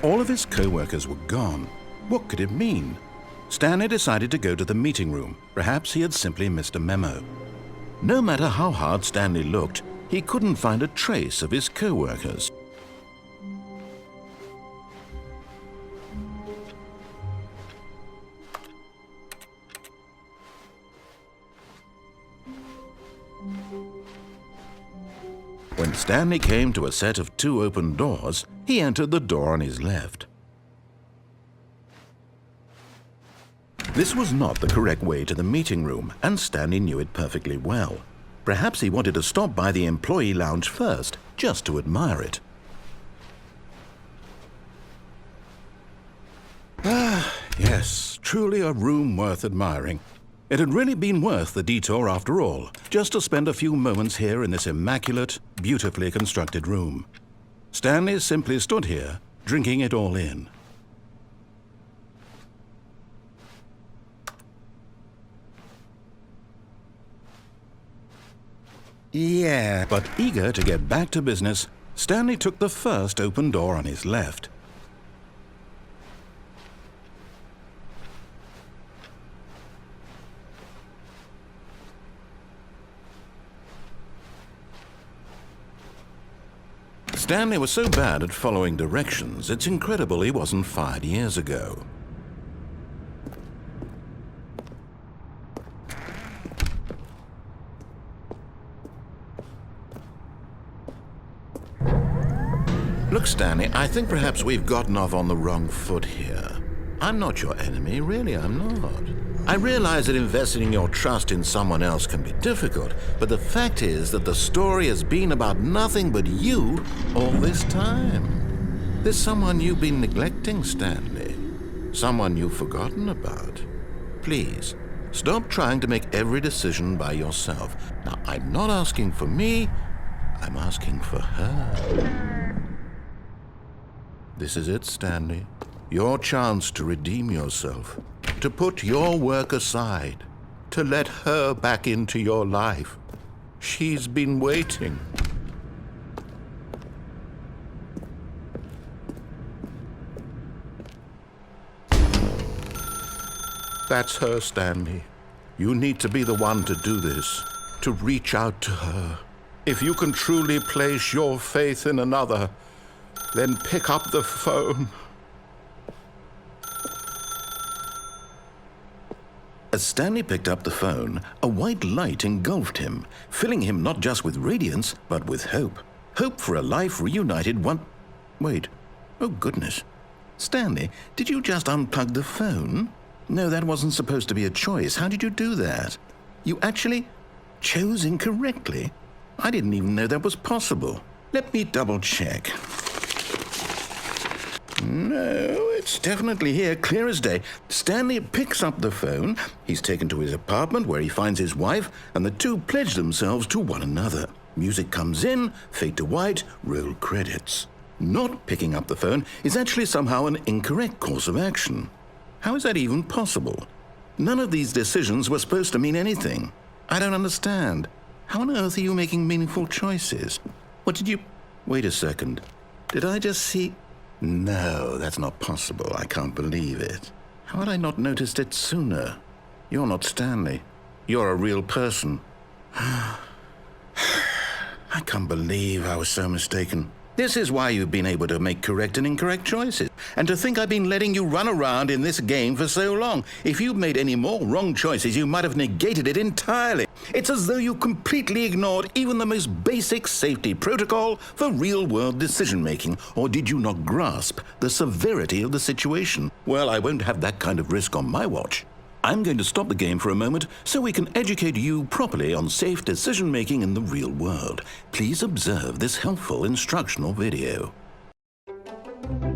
All of his co-workers were gone. What could it mean? Stanley decided to go to the meeting room. Perhaps he had simply missed a memo. No matter how hard Stanley looked, he couldn't find a trace of his co-workers. When Stanley came to a set of 2 open doors, he entered the door on his left. This was not the correct way to the meeting room, and Stanley knew it perfectly well. Perhaps he wanted to stop by the employee lounge first, just to admire it. Ah, yes, truly a room worth admiring. It had really been worth the detour after all, just to spend a few moments here in this immaculate, beautifully constructed room. Stanley simply stood here, drinking it all in. Yeah, but eager to get back to business, Stanley took the first open door on his left. Stanley was so bad at following directions, it's incredible he wasn't fired years ago. Look, Stanley, I think perhaps we've gotten off on the wrong foot here. I'm not your enemy, really, I'm not. I realize that investing your trust in someone else can be difficult, but the fact is that the story has been about nothing but you all this time. There's someone you've been neglecting, Stanley. Someone you've forgotten about. Please, stop trying to make every decision by yourself. Now, I'm not asking for me, I'm asking for her. This is it, Stanley. Your chance to redeem yourself, to put your work aside, to let her back into your life. She's been waiting. That's her, Stanley. You need to be the one to do this, to reach out to her. If you can truly place your faith in another, then pick up the phone. As Stanley picked up the phone, a white light engulfed him, filling him not just with radiance, but with hope. Hope for a life reunited Wait. Oh, goodness. Stanley, did you just unplug the phone? No, that wasn't supposed to be a choice. How did you do that? You actually chose incorrectly? I didn't even know that was possible. Let me double-check. No, it's definitely here, clear as day. Stanley picks up the phone. He's taken to his apartment where he finds his wife, and the two pledge themselves to one another. Music comes in, fade to white, roll credits. Not picking up the phone is actually somehow an incorrect course of action. How is that even possible? None of these decisions were supposed to mean anything. I don't understand. How on earth are you making meaningful choices? What did you... Wait a second. Did I just see... No, that's not possible. I can't believe it. How had I not noticed it sooner? You're not Stanley. You're a real person. I can't believe I was so mistaken. This is why you've been able to make correct and incorrect choices. And to think I've been letting you run around in this game for so long. If you'd made any more wrong choices, you might have negated it entirely. It's as though you completely ignored even the most basic safety protocol for real-world decision-making. Or did you not grasp the severity of the situation? Well, I won't have that kind of risk on my watch. I'm going to stop the game for a moment so we can educate you properly on safe decision-making in the real world. Please observe this helpful instructional video.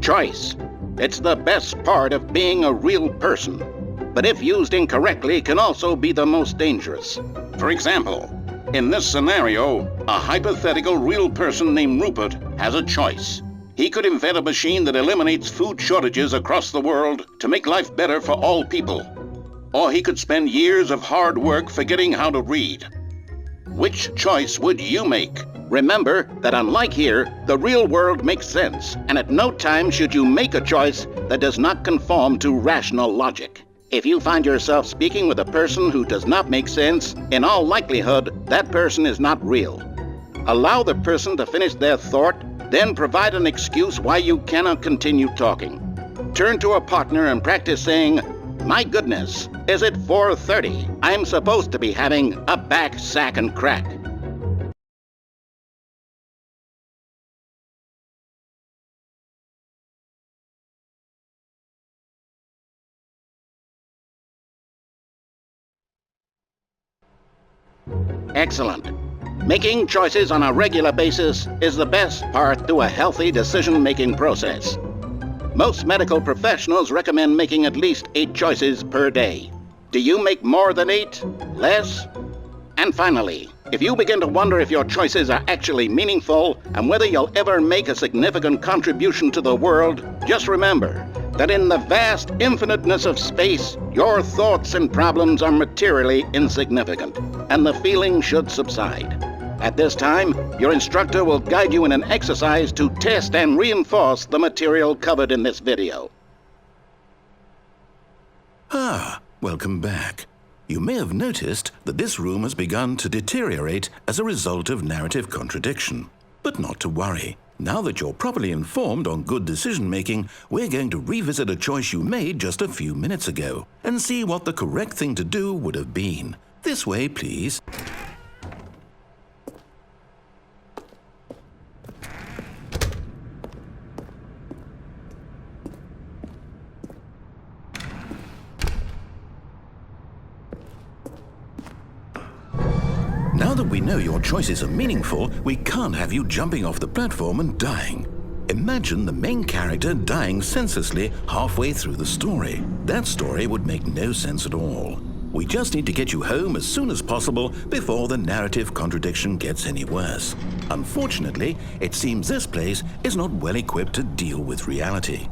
Choice. It's the best part of being a real person, but if used incorrectly can also be the most dangerous. For example, in this scenario, a hypothetical real person named Rupert has a choice. He could invent a machine that eliminates food shortages across the world to make life better for all people. Or he could spend years of hard work forgetting how to read. Which choice would you make? Remember that unlike here, the real world makes sense, and at no time should you make a choice that does not conform to rational logic. If you find yourself speaking with a person who does not make sense, in all likelihood, that person is not real. Allow the person to finish their thought, then provide an excuse why you cannot continue talking. Turn to a partner and practice saying, "My goodness, is it 4:30? I'm supposed to be having a back, sack, and crack." Excellent. Making choices on a regular basis is the best part to a healthy decision-making process. Most medical professionals recommend making at least 8 choices per day. Do you make more than 8? Less? And finally, if you begin to wonder if your choices are actually meaningful and whether you'll ever make a significant contribution to the world, just remember that in the vast infiniteness of space, your thoughts and problems are materially insignificant, and the feeling should subside. At this time, your instructor will guide you in an exercise to test and reinforce the material covered in this video. Welcome back. You may have noticed that this room has begun to deteriorate as a result of narrative contradiction. But not to worry. Now that you're properly informed on good decision-making, we're going to revisit a choice you made just a few minutes ago and see what the correct thing to do would have been. This way, please. Now that we know your choices are meaningful, we can't have you jumping off the platform and dying. Imagine the main character dying senselessly halfway through the story. That story would make no sense at all. We just need to get you home as soon as possible before the narrative contradiction gets any worse. Unfortunately, it seems this place is not well equipped to deal with reality.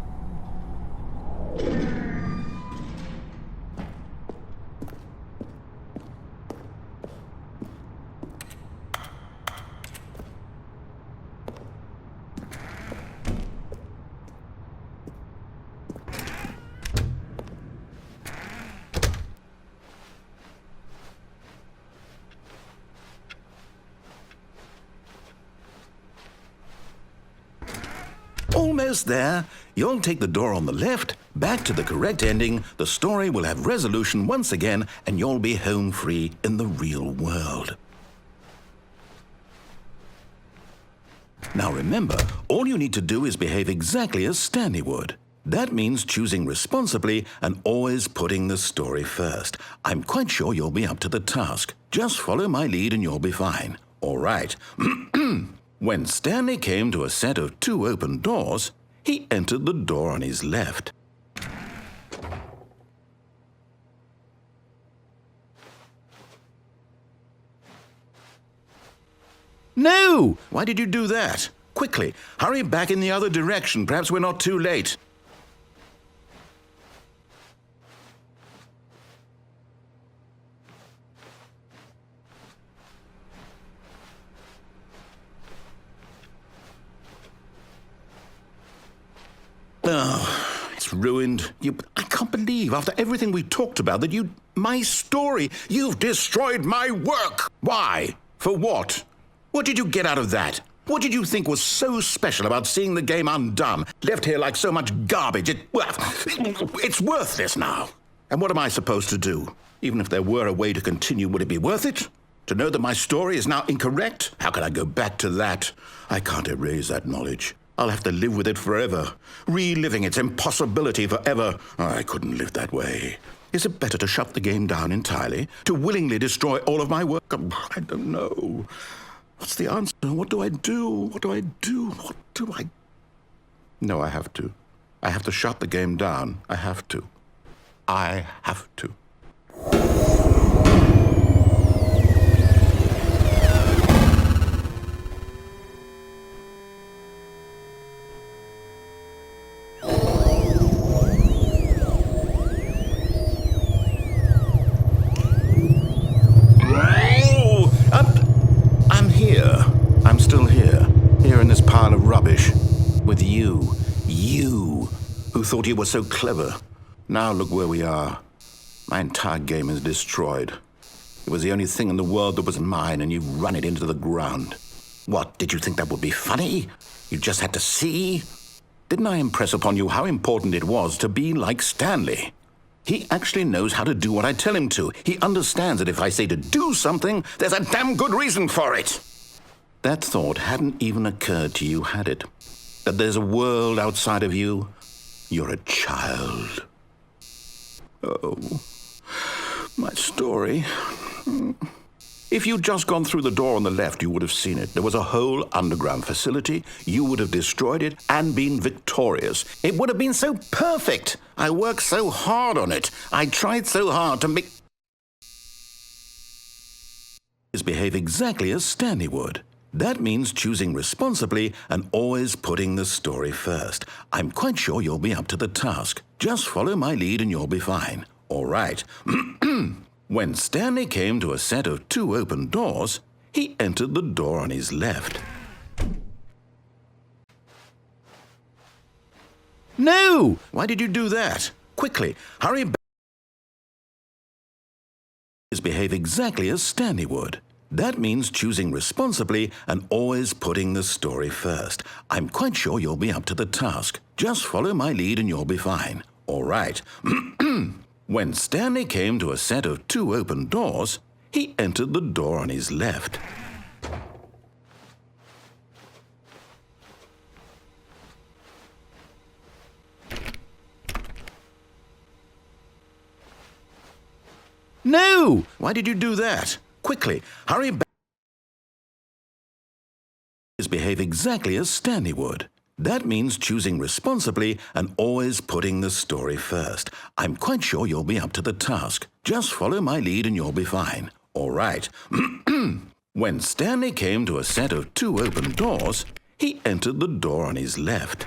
Almost there. You'll take the door on the left, back to the correct ending, the story will have resolution once again, and you'll be home free in the real world. Now remember, all you need to do is behave exactly as Stanley would. That means choosing responsibly and always putting the story first. I'm quite sure you'll be up to the task. Just follow my lead and you'll be fine. All right. When Stanley came to a set of 2 open doors, he entered the door on his left. No! Why did you do that? Quickly, hurry back in the other direction. Perhaps we're not too late. Oh, it's ruined. I can't believe, after everything we talked about, that my story, you've destroyed my work. Why? For what? What did you get out of that? What did you think was so special about seeing the game undone, left here like so much garbage? It's worthless now. And what am I supposed to do? Even if there were a way to continue, would it be worth it? To know that my story is now incorrect? How can I go back to that? I can't erase that knowledge. I'll have to live with it forever, reliving its impossibility forever. I couldn't live that way. Is it better to shut the game down entirely? To willingly destroy all of my work? I don't know. What's the answer? What do I do? What do I do? What do I... No, I have to. I have to shut the game down. I have to. I have to. rubbish. With you, who thought you were so clever. Now look where we are. My entire game is destroyed. It was the only thing in the world that was mine, and you run it into the ground. What, did you think that would be funny? You just had to see? Didn't I impress upon you how important it was to be like Stanley? He actually knows how to do what I tell him to. He understands that if I say to do something, there's a damn good reason for it. That thought hadn't even occurred to you, had it? That there's a world outside of you? You're a child. Oh, my story. If you'd just gone through the door on the left, you would have seen it. There was a whole underground facility. You would have destroyed it and been victorious. It would have been so perfect. I worked so hard on it. I tried so hard to make... behave exactly as Stanley would. That means choosing responsibly and always putting the story first. I'm quite sure you'll be up to the task. Just follow my lead and you'll be fine. All right. When Stanley came to a set of 2 open doors, he entered the door on his left. No! Why did you do that? Quickly, hurry back. Behave exactly as Stanley would. That means choosing responsibly and always putting the story first. I'm quite sure you'll be up to the task. Just follow my lead and you'll be fine. All right. When Stanley came to a set of 2 open doors, he entered the door on his left. No! Why did you do that? Quickly, hurry back. Behave exactly as Stanley would. That means choosing responsibly and always putting the story first. I'm quite sure you'll be up to the task. Just follow my lead and you'll be fine. All right. When Stanley came to a set of 2 open doors, he entered the door on his left.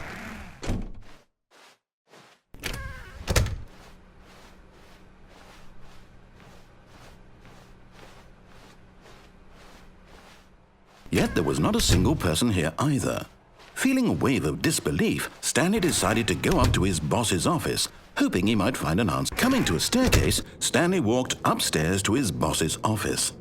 Yet there was not a single person here either. Feeling a wave of disbelief, Stanley decided to go up to his boss's office, hoping he might find an answer. Coming to a staircase, Stanley walked upstairs to his boss's office.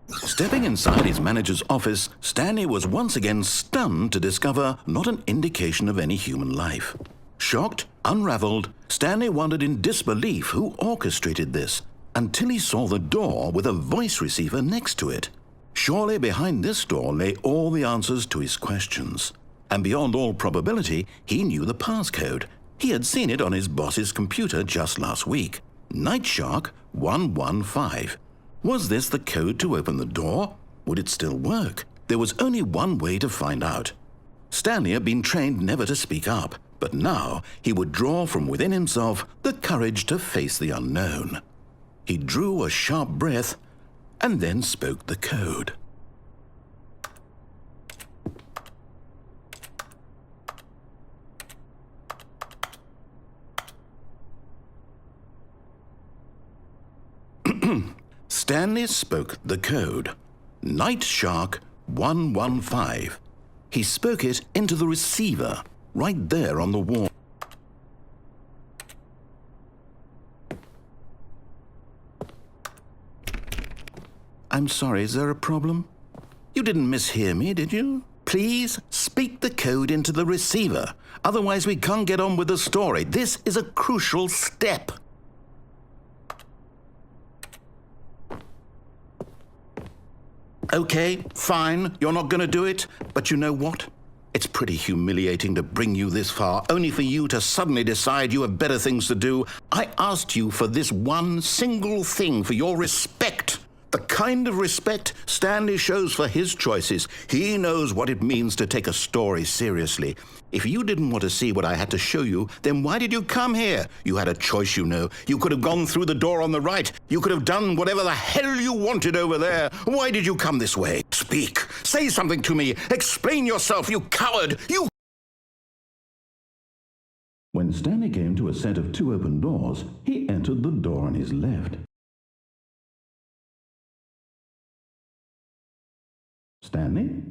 Stepping inside his manager's office, Stanley was once again stunned to discover not an indication of any human life. Shocked, unraveled, Stanley wondered in disbelief who orchestrated this, until he saw the door with a voice receiver next to it. Surely behind this door lay all the answers to his questions. And beyond all probability, he knew the passcode. He had seen it on his boss's computer just last week. Nightshark 115. Was this the code to open the door? Would it still work? There was only one way to find out. Stanley had been trained never to speak up, but now he would draw from within himself the courage to face the unknown. He drew a sharp breath and then spoke the code. Stanley spoke the code. Nightshark 115. He spoke it into the receiver, right there on the wall. I'm sorry, is there a problem? You didn't mishear me, did you? Please speak the code into the receiver. Otherwise we can't get on with the story. This is a crucial step. Okay, fine, you're not going to do it, but you know what? It's pretty humiliating to bring you this far, only for you to suddenly decide you have better things to do. I asked you for this one single thing, for your respect. The kind of respect Stanley shows for his choices. He knows what it means to take a story seriously. If you didn't want to see what I had to show you, then why did you come here? You had a choice, you know. You could have gone through the door on the right. You could have done whatever the hell you wanted over there. Why did you come this way? Speak. Say something to me. Explain yourself, you coward. You... When Stanley came to a set of 2 open doors, he entered the door on his left. Stanley?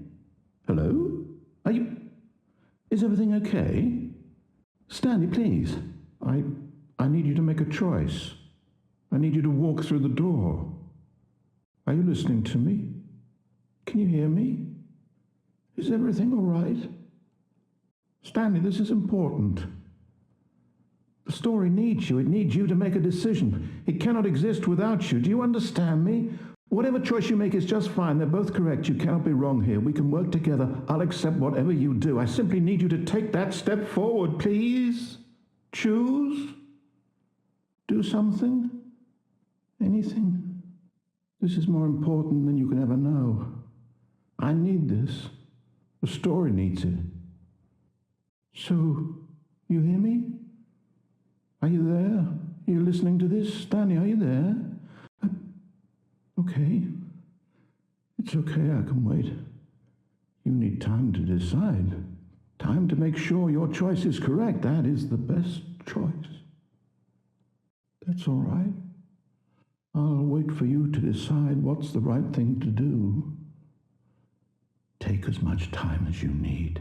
Hello? Are you... Is everything okay? Stanley, please. I need you to make a choice. I need you to walk through the door. Are you listening to me? Can you hear me? Is everything all right? Stanley, this is important. The story needs you. It needs you to make a decision. It cannot exist without you. Do you understand me? Whatever choice you make is just fine. They're both correct. You cannot be wrong here. We can work together. I'll accept whatever you do. I simply need you to take that step forward, please. Choose. Do something. Anything. This is more important than you can ever know. I need this. The story needs it. So, you hear me? Are you there? Are you listening to this? Stanley, are you there? Okay. It's okay, I can wait. You need time to decide. Time to make sure your choice is correct. That is the best choice. That's all right. I'll wait for you to decide what's the right thing to do. Take as much time as you need.